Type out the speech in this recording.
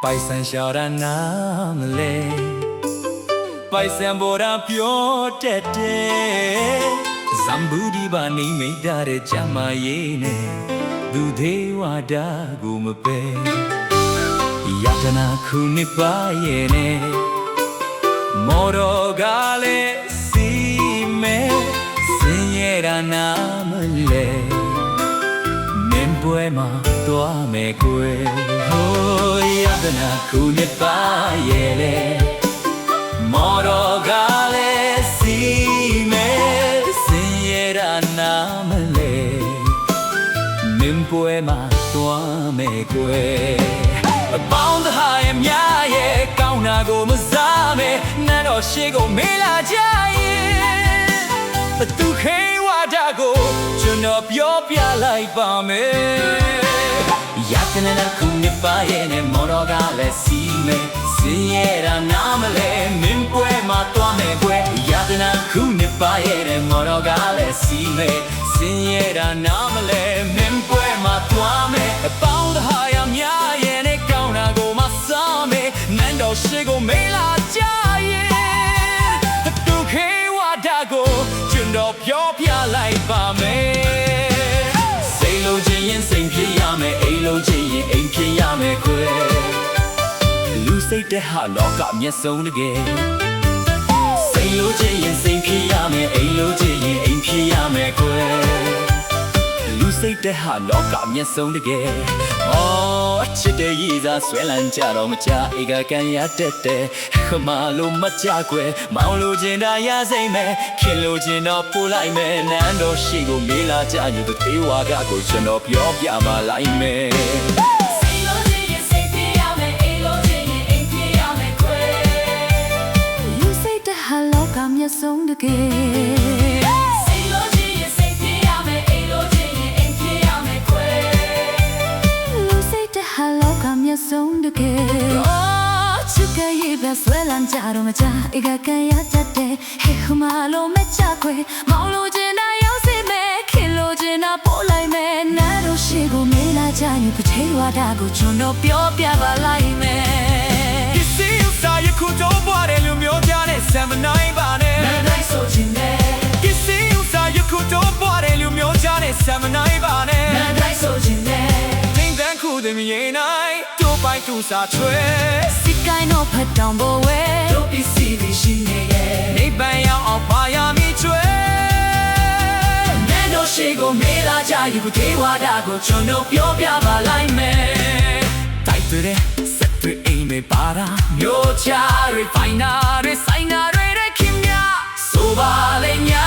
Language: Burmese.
ပိုက်ဆံရှာတာနားမလဲပိုက်ဆံပေါ်တာပြောတတ်တယ်ဇမ်ဘူဒီဘာနေမိတာတဲ့ကြမ်းမရေးနဲ့သူသေးဝါတာကိုမပဲယတနာခုနှစ်ပါရဲ့နဲ့မော်တော်ကလည်းစီမဲစင်ရတာနားမလဲမင်းပွဲမှာတွားမယ်ကွယ်ဟိုယတနာခုနှစ်ပါရဲ့လေမော်တော်ကလည်းစီမဲစင်ရတာနားမလဲမင်းပွဲမှာတွားမယ်ကွယ်အပေါင်းတဟာရဲ့များရဲ့ကောင်းတာကိုမစားမယ်နန်းတော်ရှိကိုမေးလာကြရဲ့သူခေဝါဒကိုကျွန်တော်ပြောပြလိုက်ပါမယ်ရတနာခုနှစ်ပါရဲ့နဲ့မော်တော်ကလည်းစီမယ်စင်ရတာနားမလဲမင်းပွဲမှာတွားမယ်ကွယ်ရတနာခုနှစ်ပါရဲ့နဲ့မော်တော်ကလည်းစီမယ်စင်ရတာနားမလဲမင်းပွဲမှာတွားမယ်အပေါင်းတဟာရဲ့များရဲ့နဲ့ကောင်းတာကိုမစားမယ်နန်းတော်ရှိကိုမေးလာကြရဲ့သူခေဝါဒကိုကျွန်တော်ပြောပြလိုက်ပါမယ်စိတ်လုံးချင်းရင်စိတ်ဖြစ်ရမယ်အိမ်လုံးချင်းရင်အိမ်ဖြစ်ရမယ်ခွေလူစိတ်တဲ့ဟာလောကမျက်စုံတကယ်စိတ်လုံးချင်းရင်စိတ်ဖြစ်ရမယ်အိမ်လုံးချင်းရင်အိမ်ဖြစ်ရမယ်ခွေလူစိတ်တဲ့ဟာလောကမျက်စုံတကယ်အော်ချစ်တဲ့ရည်စားဆွဲလန်းကြတော့မချဧကကန်ရတတ်တဲ့ခမလိုမကြကွယ်မောင်လိုချင်တာရစိမ့်မယ်ခင်လိုချင်တော့ပို့လိုက်မယ်နန်းတော်ရှိကိုမေးလာကြယူတဲ့သေးဝါကကိုကျွန်တော်ပြောပြမလိုက်မယ်မျက်စုံတကယ်စိတ်လို့ချင်းရင်စိတ်ဖြစ်ရမယ်အိမ်လို့ချင်းရင်အိမ်ဖြစ်ရမယ်ခွဲလူစိတ်တဲ့ဟာလောကမျက်စုံတကယ်အော်ချစ်ကရေးပဲဆွဲလန်းကြတော့မကြဧကကန်ရတတ်တဲ့ဟဲ့ခမလိုမကြခွဲမောင်လိုချင်တာရောက်စီမယ်ခင်လိုချင်တာပို့လိုက်မယ်နားတို့ရှိကိုမေးလာကြရင်ပထေးဝါဒကိုကျွန်တော်ပြောပြပါလိုက်မယ်ဒီစီဥစားရခုတော့ပွားတယ်လူမျိုးပြတဲ့ဆမ်မနိုင်ပါနဲ့နားတိုင်းဆိုချင်တယ်ဒီစီဥစားရခုတော့ပွားတယ်လူမျိုးပြတဲ့ဆမ်မနိုင်ပါနဲ့နားတိုင်းဆိုချင်တယ်တင်းတန်းခုသည်မရင်နိုင်တို့ပိုက်သူစားချွဲစီကိုင်းတော့ဖတ်တောင်ပေါ်ဝဲတို့ပစ္စည်းတွေရှိနေရဲ့နေပန်းရောက်အောင်ပါရမီချွဲနန်းတော်ရှိကိုမေးလာကြယူဒေဝါဒကိုကျွန်တော်ပြောပြပါလိုက်မယ်တိုက်တဲ့ဆက်တွေအိမ်မေးပါတာမျိုးချာတွေဖိုင်နာတွေဆိုင်နာတွေခင်ဗျာဆိုပါလေညာ